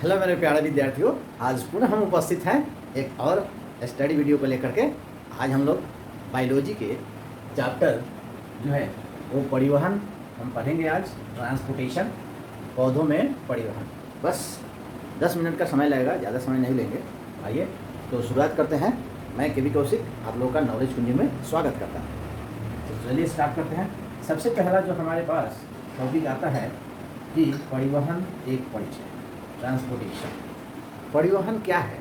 Hello मेरे प्यारे विद्यार्थियों, आज पुनः हम उपस्थित हैं एक और स्टडी वीडियो को लेकर के। आज हम लोग बायोलॉजी के चैप्टर जो है वो परिवहन हम पढ़ेंगे। आज ट्रांसपोर्टेशन, पौधों में परिवहन। बस 10 मिनट का समय लगेगा, ज़्यादा समय नहीं लेंगे। आइए तो शुरुआत करते हैं। मैं के वी कौशिक आप लोगों का नॉलेज कुंजी में स्वागत करता हूँ। तो चलिए स्टार्ट करते हैं। सबसे पहला जो हमारे पास टॉपिक आता है कि परिवहन एक परिचय, ट्रांसपोर्टेशन। परिवहन क्या है?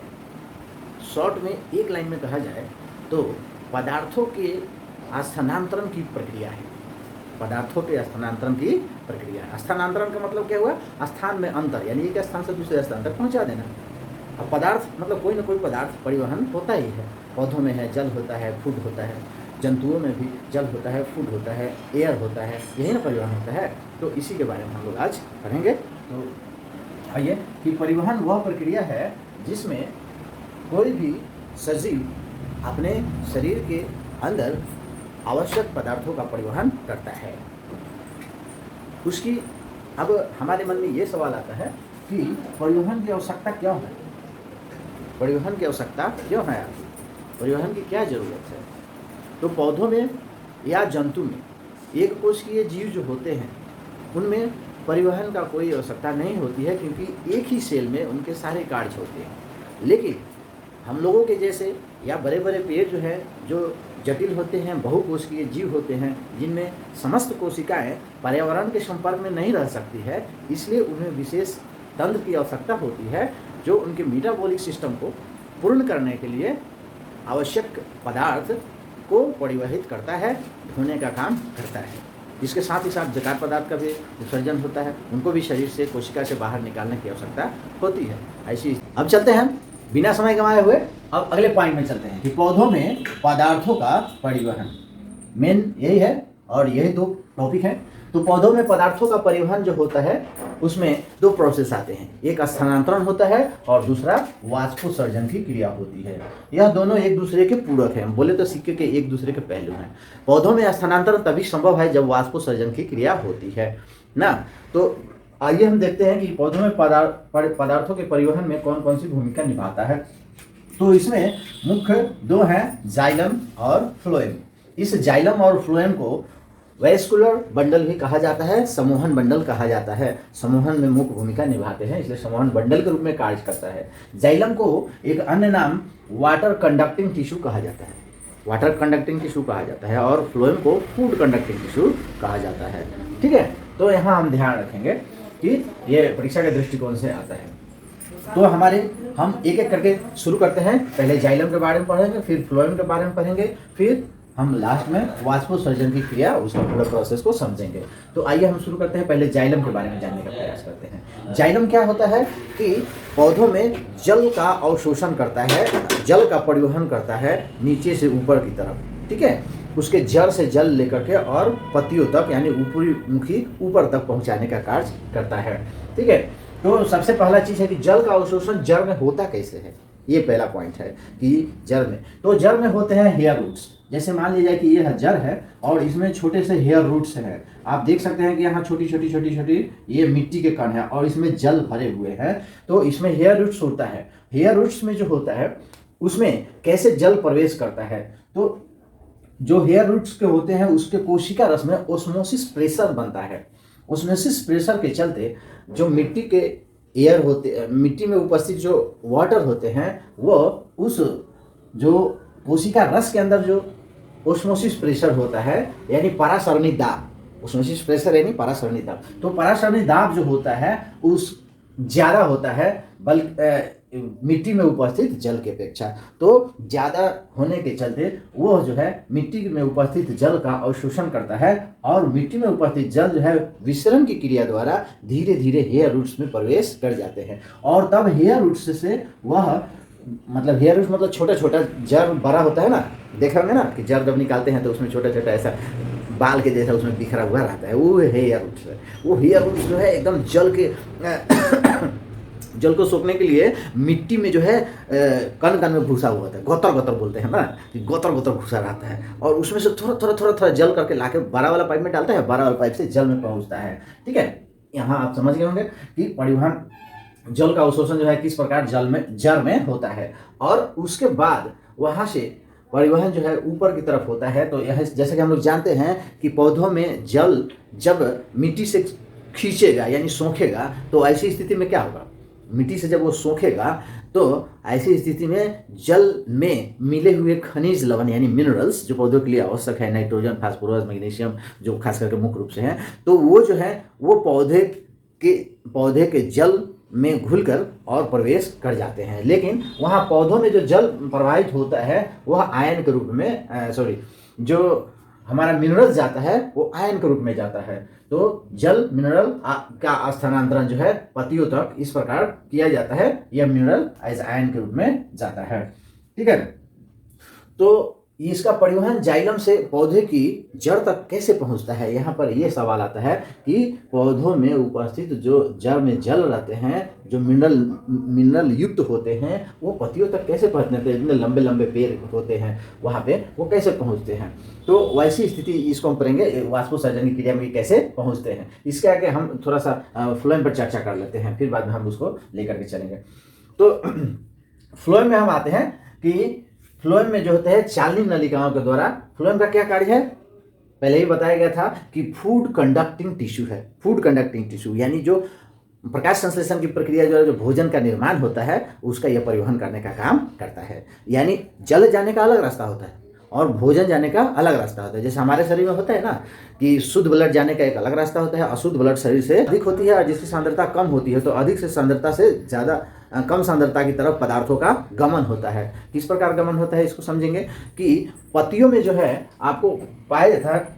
शॉर्ट में एक लाइन में कहा जाए तो पदार्थों के स्थानांतरण की प्रक्रिया है। पदार्थों के स्थानांतरण की प्रक्रिया है। स्थानांतरण का मतलब क्या हुआ? स्थान में अंतर, यानी एक स्थान से दूसरे स्थान तक पहुंचा देना। अब पदार्थ मतलब कोई ना कोई पदार्थ परिवहन होता ही है। पौधों में है जल होता है, फूड होता है। जंतुओं में भी जल होता है, फूड होता है, एयर होता है, यही ना परिवहन होता है। तो इसी के बारे में हम लोग आज पढ़ेंगे। तो आइए कि परिवहन वह प्रक्रिया है जिसमें कोई भी सजीव अपने शरीर के अंदर आवश्यक पदार्थों का परिवहन करता है। उसकी अब हमारे मन में ये सवाल आता है कि परिवहन की आवश्यकता क्यों है? परिवहन की आवश्यकता क्यों है? परिवहन की क्या ज़रूरत है? तो पौधों में या जंतु में एक कोशिकीय जीव जो होते हैं उनमें परिवहन का कोई आवश्यकता नहीं होती है, क्योंकि एक ही सेल में उनके सारे कार्य होते हैं। लेकिन हम लोगों के जैसे या बड़े बड़े पेड़ जो है, जो जटिल होते हैं, बहुकोशिकीय जीव होते हैं, जिनमें समस्त कोशिकाएं पर्यावरण के संपर्क में नहीं रह सकती है, इसलिए उन्हें विशेष तंत्र की आवश्यकता होती है जो उनके मेटाबॉलिक सिस्टम को पूर्ण करने के लिए आवश्यक पदार्थ को परिवहित करता है, ढोने का काम करता है। जिसके साथ ही साथ बेकार पदार्थ का भी विसर्जन होता है, उनको भी शरीर से, कोशिका से बाहर निकालने की आवश्यकता होती है। ऐसी अब चलते हैं बिना समय गंवाए हुए, अब अगले पॉइंट में चलते हैं कि पौधों में पदार्थों का परिवहन। मेन यही है और यही दो टॉपिक है। तो पौधों में पदार्थों का परिवहन जो होता है उसमें दो प्रोसेस आते हैं, एक स्थानांतरण होता है और दूसरा वाष्पोत्सर्जन की क्रिया होती है। यह दोनों एक दूसरे के पूरक हैं, बोले तो सिक्के के एक दूसरे के पहलू हैं। पौधों में स्थानांतरण तभी संभव है जब वाष्पोत्सर्जन की क्रिया होती है ना। तो आइए हम देखते हैं कि पौधों में पदार्थों के परिवहन में कौन कौन सी भूमिका निभाता है। तो इसमें मुख्य दो हैं, जाइलम और फ्लोएम। इस जाइलम और फ्लोएम को वैस्कुलर बंडल भी कहा जाता है, समूहन बंडल कहा जाता है। समूहन में मुख्य भूमिका निभाते हैं, इसलिए समूहन बंडल के रूप में कार्य करता है। जाइलम को एक अन्य नाम वाटर कंडक्टिंग टिश्यू कहा जाता है, वाटर कंडक्टिंग टिश्यू कहा जाता है, और फ्लोएम को फूड कंडक्टिंग टिश्यू कहा जाता है। ठीक है, तो यहाँ हम ध्यान रखेंगे कि ये परीक्षा के दृष्टिकोण से आता है। तो हम एक एक करके शुरू करते हैं। पहले जाइलम के बारे में पढ़ेंगे, फिर फ्लोएम के बारे में पढ़ेंगे, फिर हम लास्ट में वाष्पोत्सर्जन की क्रिया, उसका पूरा प्रोसेस को समझेंगे। तो आइए हम शुरू करते हैं, पहले जाइलम के बारे में जानने का प्रयास करते हैं। जाइलम क्या होता है कि पौधों में जल का अवशोषण करता है, जल का परिवहन करता है नीचे से ऊपर की तरफ। ठीक है, उसके जड़ से जल लेकर के और पत्तियों तक, यानी ऊपरी मुखी ऊपर तक पहुंचाने का कार्य करता है। ठीक है, तो सबसे पहला चीज है कि जल का अवशोषण जड़ में होता कैसे है, ये पहला पॉइंट है कि जड़ में। तो जड़ में होते हैं हेयर रूट्स। जैसे मान लीजिए कि ये जड़ है और इसमें छोटे से हेयर रूट्स हैं। आप देख सकते हैं कि यहाँ छोटी छोटी ये मिट्टी के कण हैं और इसमें जल भरे हुए हैं। तो इसमें हेयर रूट्स होता है। हेयर रूट्स में जो होता है उसमें कैसे जल प्रवेश करता है, तो जो हेयर रूट्स के होते हैं उसके कोशिका रस में ओस्मोसिस प्रेशर बनता है। ओस्मोसिस प्रेशर के चलते जो मिट्टी के एयर होते, मिट्टी में उपस्थित जो वाटर होते हैं, वो उस जो कोशिका रस के अंदर जो ओस्मोसिस प्रेशर होता है, यानी परासरणी दाब, ओस्मोसिस प्रेशर यानी परासरणी दाब, तो परासरणी दाब जो होता है उस ज़्यादा होता है मिट्टी में उपस्थित जल के अपेक्षा। तो ज़्यादा होने के चलते वो जो है मिट्टी में उपस्थित जल का अवशोषण करता है और मिट्टी में उपस्थित जल जो है विसरण की क्रिया द्वारा धीरे धीरे हेयर रूट्स में प्रवेश कर जाते हैं। और तब हेयर रूट्स से वह मतलब हेयर रूट्स मतलब छोटा छोटा जड़ बड़ा होता है ना, देखा होंगे ना कि जड़ जब निकालते हैं तो उसमें छोटा छोटा ऐसा बाल के जैसा उसमें बिखरा हुआ रहता है, वो हेयर रूट्स है। वो हेयर रूट्स जो है एकदम जल को सोखने के लिए मिट्टी में जो है कण कण में घुसा हुआ होता है, गोतर गोतर बोलते हैं ना, गोतर गोतर घुसा रहता है और उसमें से थोड़ा जल करके लाके बड़ा वाला पाइप में डालता है, बड़ा वाला पाइप से जल में पहुंचता है। ठीक है, यहाँ आप समझ गए होंगे कि परिवहन जल का अवशोषण जो है किस प्रकार जड़ में होता है, और उसके बाद वहाँ से परिवहन जो है ऊपर की तरफ होता है। तो यह जैसे कि हम लोग जानते हैं कि पौधों में जल जब मिट्टी से खींचेगा यानी सोखेगा, तो ऐसी स्थिति में क्या होगा, मिट्टी से जब वो सोखेगा तो ऐसी स्थिति में जल में मिले हुए खनिज लवण यानी मिनरल्स जो पौधों के लिए आवश्यक है, नाइट्रोजन, फास्फोरस, मैग्नीशियम, जो खास करके मुख्य रूप से हैं, तो वो जो है वो पौधे के जल में घुलकर और प्रवेश कर जाते हैं। लेकिन वहाँ पौधों में जो जल प्रवाहित होता है वह आयन के रूप में जो हमारा मिनरल जाता है वो आयन के रूप में जाता है। तो जल मिनरल का स्थानांतरण जो है पत्तियों तक इस प्रकार किया जाता है, यह मिनरल एज आयन के रूप में जाता है। ठीक है, तो इसका परिवहन जाइलम से पौधे की जड़ तक कैसे पहुंचता है, यहाँ पर यह सवाल आता है कि पौधों में उपस्थित जो जड़ में जल रहते हैं, जो मिनरल युक्त होते हैं, वो पत्तियों तक कैसे पहुँचते हैं। इतने लंबे लंबे पेड़ होते हैं वहाँ पे, वो कैसे पहुँचते हैं। तो वैसी स्थिति इसको हम पढ़ेंगे वाष्पोत्सर्जन की क्रिया में कैसे पहुँचते हैं। इसके आगे हम थोड़ा सा फ्लोएम पर चर्चा कर लेते हैं, फिर बाद में हम उसको लेकर के चलेंगे। तो फ्लोएम में हम आते हैं कि फ्लोएम में जो होता है चालनी नलिकाओं के द्वारा, फ्लोएम का क्या कार्य है, पहले ही बताया गया था कि फूड कंडक्टिंग टिश्यू है। फूड कंडक्टिंग टिश्यू यानी जो प्रकाश संश्लेषण की प्रक्रिया जो भोजन का निर्माण होता है उसका यह परिवहन करने का काम करता है। यानी जल जाने का अलग रास्ता होता है और भोजन जाने का अलग रास्ता होता है। जैसे हमारे शरीर में होता है ना कि शुद्ध ब्लड जाने का एक अलग रास्ता होता है, अशुद्ध ब्लड शरीर से अधिक होती है और जिसकी सांद्रता कम होती है, तो अधिक से सांद्रता से ज़्यादा कम सांद्रता की तरफ पदार्थों का गमन होता है। किस प्रकार गमन होता है इसको समझेंगे कि पत्तियों में जो है आपको पाया जाता है,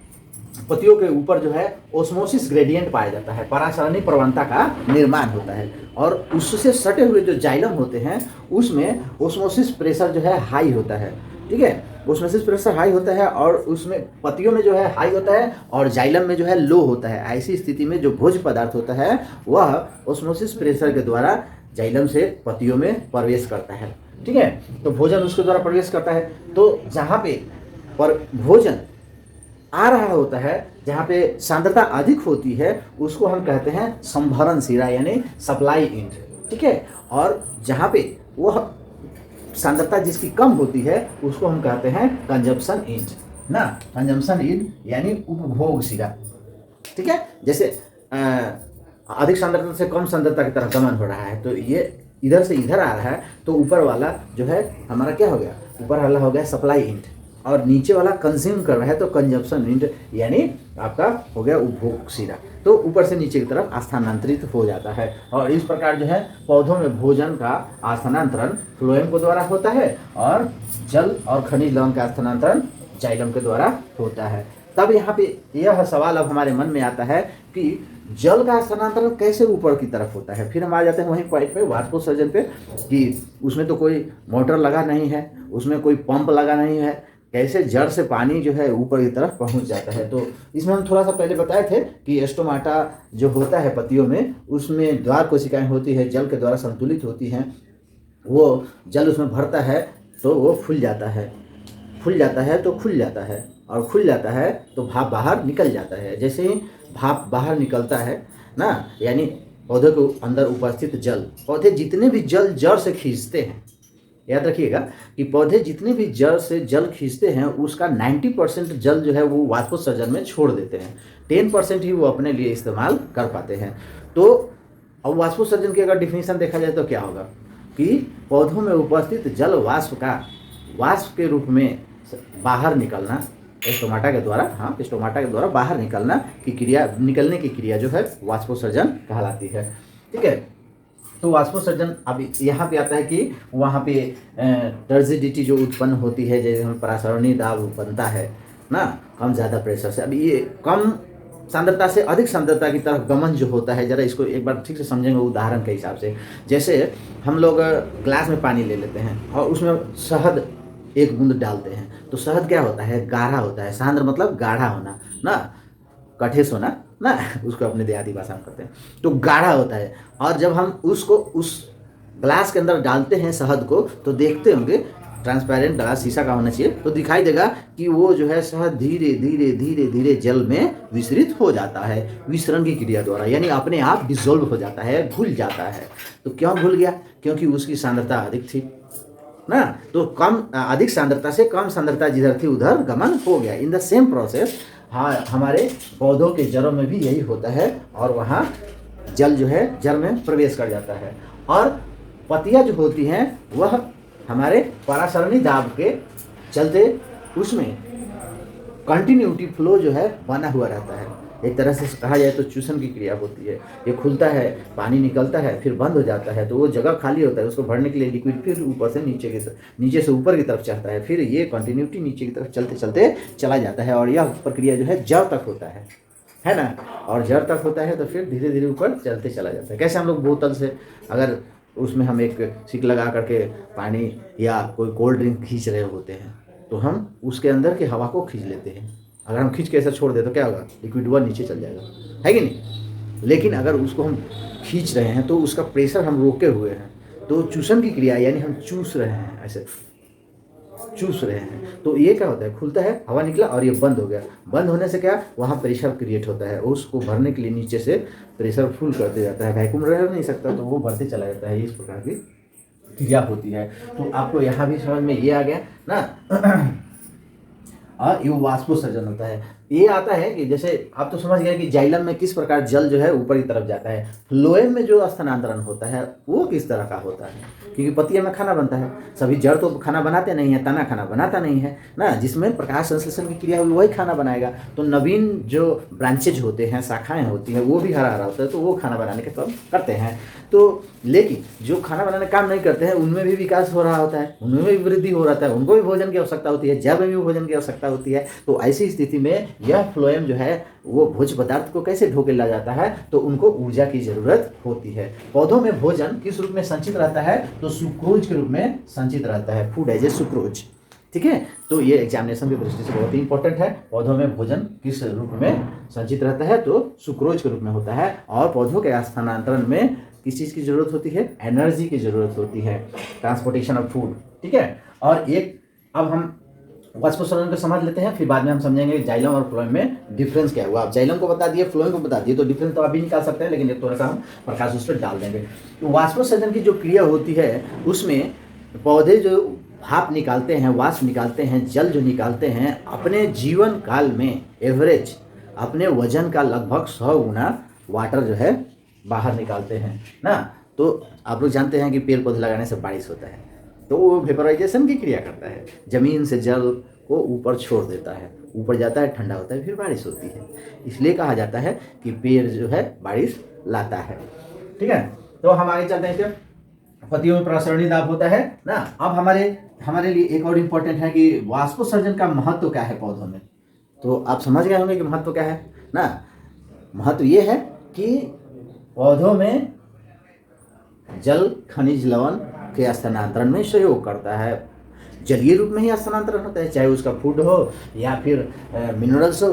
पत्तियों के ऊपर जो है ओस्मोसिस ग्रेडियंट पाया जाता है, परासरणी प्रवणता का निर्माण होता है, और उससे सटे हुए जो जाइलम होते हैं उसमें ओस्मोसिस प्रेशर जो है हाई होता है। ठीक है, ओस्मोसिस प्रेशर हाई होता है और उसमें पत्तियों में जो है हाई होता है और जाइलम में जो है लो होता है। ऐसी स्थिति में जो भोज्य पदार्थ होता है वह ओस्मोसिस प्रेशर के द्वारा जाइलम से पत्तियों में प्रवेश करता है। ठीक है, तो भोजन उसके द्वारा प्रवेश करता है। तो जहाँ पे पर भोजन आ रहा होता है, जहाँ पे सांद्रता अधिक होती है उसको हम कहते हैं संभरण सिरा यानी सप्लाई एंड। ठीक है, और जहाँ पे वह सांद्रता जिसकी कम होती है उसको हम कहते हैं कंजम्पशन एंड ना, कंजम्पशन एंड यानी उपभोग सिरा। ठीक है, जैसे अधिक सांद्रता से कम सांद्रता की तरफ गमन हो रहा है, तो ये इधर से इधर आ रहा है, तो ऊपर वाला जो है हमारा क्या हो गया, ऊपर वाला हो गया सप्लाई एंड, और नीचे वाला कंज्यूम कर रहा है तो कंजम्पशन एंड यानी आपका हो गया उपभोग सिरा। तो ऊपर से नीचे की तरफ स्थानांतरित हो जाता है, और इस प्रकार जो है पौधों में भोजन का स्थानांतरण फ्लोएम के द्वारा होता है और जल और खनिज लवण का स्थानांतरण जाइलम के द्वारा होता है। तब यहाँ पे यह सवाल अब हमारे मन में आता है कि जल का स्थानांतरण कैसे ऊपर की तरफ होता है। फिर हम आ जाते हैं वहीं पॉइंट पे, वाष्पोत्सर्जन पे, कि उसमें तो कोई मोटर लगा नहीं है, उसमें कोई पंप लगा नहीं है, कैसे जड़ से पानी जो है ऊपर की तरफ पहुंच जाता है। तो इसमें हम थोड़ा सा पहले बताए थे कि स्टोमाटा जो होता है पत्तियों में, उसमें द्वार कोशिकाएं होती है, जल के द्वारा संतुलित होती हैं, वो जल उसमें भरता है तो वो फूल जाता है, फूल जाता है तो खुल जाता है, और खुल जाता है तो भाप बाहर निकल जाता है। जैसे ही भाप बाहर निकलता है ना, यानी पौधे के अंदर उपस्थित जल, पौधे जितने भी जल जड़ से खींचते हैं, याद रखिएगा कि पौधे जितने भी जड़ से जल खींचते हैं उसका 90% जल जो है वो वाष्पोत्सर्जन में छोड़ देते हैं, 10% ही वो अपने लिए इस्तेमाल कर पाते हैं। तो अब वाष्पोत्सर्जन की अगर डिफिनीशन देखा जाए तो क्या होगा कि पौधों में उपस्थित जल वाष्प का वाष्प के रूप में बाहर निकलना, स्टोमाटा के द्वारा, हाँ स्टोमाटा के द्वारा बाहर निकलना की क्रिया, निकलने की क्रिया जो है वाष्पोत्सर्जन कहलाती है। ठीक है, तो वाष्पोत्सर्जन अब यहाँ पे आता है कि वहाँ पे टर्जिडिटी जो उत्पन्न होती है, जैसे हम परासरणी दाब बनता है ना कम ज़्यादा प्रेशर से। अब ये कम सांद्रता से अधिक सांद्रता की तरफ गमन जो होता है, जरा इसको एक बार ठीक से समझेंगे उदाहरण के हिसाब से। जैसे हम लोग ग्लास में पानी ले लेते हैं और उसमें शहद एक बूंद डालते हैं, तो शहद क्या होता है, गाढ़ा होता है। सांद्र मतलब गाढ़ा होना ना, कठेस होना ना, उसको अपने देहाती भाषा में करते हैं, तो गाढ़ा होता है। और जब हम उसको उस ग्लास के अंदर डालते हैं शहद को, तो देखते होंगे ट्रांसपेरेंट ग्लास शीशा का होना चाहिए, तो दिखाई देगा कि वो जो है शहद धीरे धीरे धीरे धीरे जल में विसरित हो जाता है विसरण की क्रिया द्वारा, यानी अपने आप डिसॉल्व हो जाता है, घुल जाता है। तो क्यों घुल गया? क्योंकि उसकी सांद्रता अधिक थी ना, तो कम अधिक सांद्रता से कम सांद्रता जिधर थी उधर गमन हो गया। इन द सेम प्रोसेस हाँ हमारे पौधों के जड़ों में भी यही होता है, और वहाँ जल जो है जड़ में प्रवेश कर जाता है, और पत्तियाँ जो होती हैं वह हमारे परासरणी दाब के चलते उसमें कंटिन्यूटी फ्लो जो है बना हुआ रहता है। एक तरह से कहा जाए तो चूसन की क्रिया होती है। ये खुलता है, पानी निकलता है, फिर बंद हो जाता है, तो वो जगह खाली होता है, उसको भरने के लिए लिक्विड फिर ऊपर से नीचे से ऊपर की तरफ चढ़ता है, फिर ये कंटिन्यूटी नीचे की तरफ चलते चलते चला जाता है, और यह प्रक्रिया जो है जड़ तक होता है ना। और जड़ तक होता है तो फिर धीरे धीरे ऊपर चलते चला जाता है। कैसे हम लोग बोतल से अगर उसमें हम एक सिक लगा करके पानी या कोई कोल्ड ड्रिंक खींच रहे होते हैं, तो हम उसके अंदर की हवा को खींच लेते हैं। अगर हम खींच के ऐसा छोड़ दें तो क्या होगा? लिक्विड वन नीचे चल जाएगा, है कि नहीं? लेकिन अगर उसको हम खींच रहे हैं तो उसका प्रेशर हम रोके हुए हैं, तो चूसन की क्रिया यानी हम चूस रहे हैं, ऐसे चूस रहे हैं, तो ये क्या होता है? खुलता है, हवा निकला और ये बंद हो गया। बंद होने से क्या, वहाँ प्रेशर क्रिएट होता है, उसको भरने के लिए नीचे से प्रेशर फुल करते जाता है। वैक्यूम रह नहीं सकता तो वो भरते चला जाता है। इस प्रकार की क्रिया होती है। तो आपको यहाँ भी समझ में ये आ गया ना। और ये वाष्पोत्सर्जन होता है। ये आता है कि जैसे आप तो समझ गए कि जाइलम में किस प्रकार जल जो है ऊपर की तरफ जाता है। फ्लोएम में जो स्थानांतरण होता है वो किस तरह का होता है? क्योंकि पत्तियों में खाना बनता है, सभी जड़ तो खाना बनाते नहीं है, तना खाना बनाता नहीं है ना, जिसमें प्रकाश संश्लेषण की क्रिया हुई वही खाना बनाएगा। तो नवीन जो ब्रांचेज होते हैं, शाखाएं होती हैं, वो भी हरा हरा होता है, तो वो खाना बनाने का काम करते हैं। तो लेकिन जो खाना बनाने का काम नहीं करते हैं उनमें भी विकास हो रहा होता है, उनमें भी वृद्धि हो रहा है, उनको भी भोजन की आवश्यकता होती है, जड़ में भी भोजन की आवश्यकता होती है। तो ऐसी स्थिति में यह फ्लोएम जो है वो भोज्य पदार्थ को कैसे ढोके ला जाता है? तो उनको ऊर्जा की जरूरत होती है। पौधों में भोजन किस रूप में संचित रहता है? तो सुक्रोज के रूप में संचित रहता है, फूड एज ए सुक्रोज। ठीक है, तो ये एग्जामिनेशन की दृष्टि से बहुत ही इंपॉर्टेंट है। पौधों में भोजन किस रूप में संचित रहता है? तो सुक्रोज के रूप में होता है। और पौधों के स्थानांतरण में किस चीज़ की जरूरत होती है? एनर्जी की जरूरत होती है, ट्रांसपोर्टेशन ऑफ फूड। ठीक है, और एक अब हम वाष्पोत्सर्जन को समझ लेते हैं, फिर बाद में हम समझेंगे जाइलम और फ्लोएम में डिफरेंस क्या हुआ। आप जाइलम को बता दिए, फ्लोएम को बता दिए, तो डिफरेंस तो आप भी निकाल सकते हैं, लेकिन एक थोड़ा सा हम प्रकाश उस पर डाल देंगे। तो वाष्पोत्सर्जन की जो क्रिया होती है उसमें पौधे जो भाप निकालते हैं, वाष्प निकालते हैं, जल जो निकालते हैं, अपने जीवन काल में एवरेज अपने वजन का लगभग 100 गुना वाटर जो है बाहर निकालते हैं ना। तो आप लोग जानते हैं कि पेड़ पौधे लगाने से बारिश होता है, तो वो वेपराइजेशन की क्रिया करता है, जमीन से जल को ऊपर छोड़ देता है, ऊपर जाता है, ठंडा होता है, फिर बारिश होती है। इसलिए कहा जाता है कि पेड़ जो है बारिश लाता है। ठीक है, तो हम आगे चलते हैं। क्या पत्तियों में परासरणी दाब होता है ना। अब हमारे लिए एक और इम्पोर्टेंट है कि वाष्पोत्सर्जन का महत्व क्या है पौधों में। तो आप समझ गए होंगे कि महत्व क्या है ना। महत्व ये है कि पौधों में जल खनिज लवण के स्थानांतरण में सहयोग करता है। जलीय रूप में ही स्थानांतरण होता है, चाहे उसका फूड हो या फिर मिनरल्स हो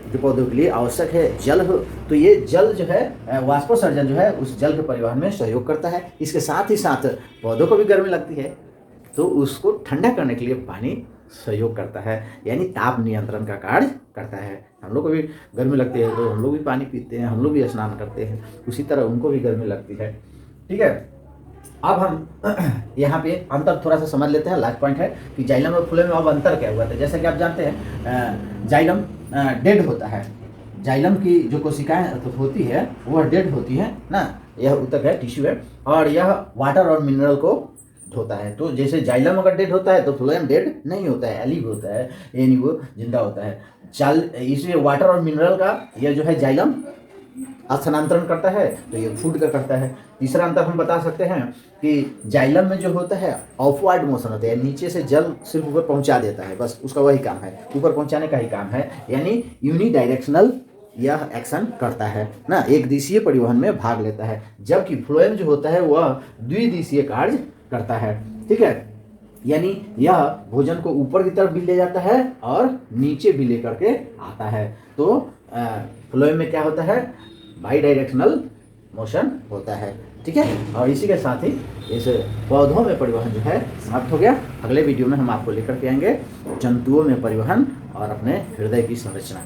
जो पौधों के लिए आवश्यक है, जल हो। तो ये जल जो है वाष्पोत्सर्जन जो है उस जल के परिवहन में सहयोग करता है। इसके साथ ही साथ पौधों को भी गर्मी लगती है, तो उसको ठंडा करने के लिए पानी सहयोग करता है, यानी ताप नियंत्रण का कार्य करता है। हम लोग को भी गर्मी लगती है तो हम लोग भी पानी पीते हैं, हम लोग भी स्नान करते हैं, उसी तरह उनको भी गर्मी लगती है। ठीक है, अब हम यहाँ पे अंतर थोड़ा सा समझ लेते हैं। लास्ट पॉइंट है कि जाइलम और फ्लोएम में अब अंतर क्या हुआ था। जैसा कि आप जानते हैं जाइलम डेड होता है, जाइलम की जो कोशिकाएं होती है वह डेड होती है ना, यह ऊतक है, टिश्यू है, और यह वाटर और मिनरल को ढोता है। तो जैसे जाइलम अगर डेड होता है तो फ्लोएम डेड नहीं होता है, एलिव होता है, यानी वो जिंदा होता है। इसलिए वाटर और मिनरल का यह जो है जाइलम स्थानांतरण करता है, तो ये फूड का करता है। तीसरा अंतर हम बता सकते हैं कि जाइलम में जो होता है ऑफवर्ड मोशन होता है, नीचे से जल सिर्फ ऊपर पहुंचा देता है, बस उसका वही काम है, ऊपर पहुंचाने का ही काम है, यानी यूनिडायरेक्शनल यह एक्शन करता है ना, एक दिशीय परिवहन में भाग लेता है। जबकि फ्लोएम जो होता है वह द्विदिशीय कार्य करता है। ठीक है, यानी यह भोजन को ऊपर की तरफ भी ले जाता है और नीचे भी लेकर के आता है। तो फ्लोएम में क्या होता है? बाई डायरेक्शनल मोशन होता है। ठीक है। और इसी के साथ ही इस पौधों में परिवहन जो है समाप्त हो गया। अगले वीडियो में हम आपको लेकर के आएंगे जंतुओं में परिवहन और अपने हृदय की संरचना।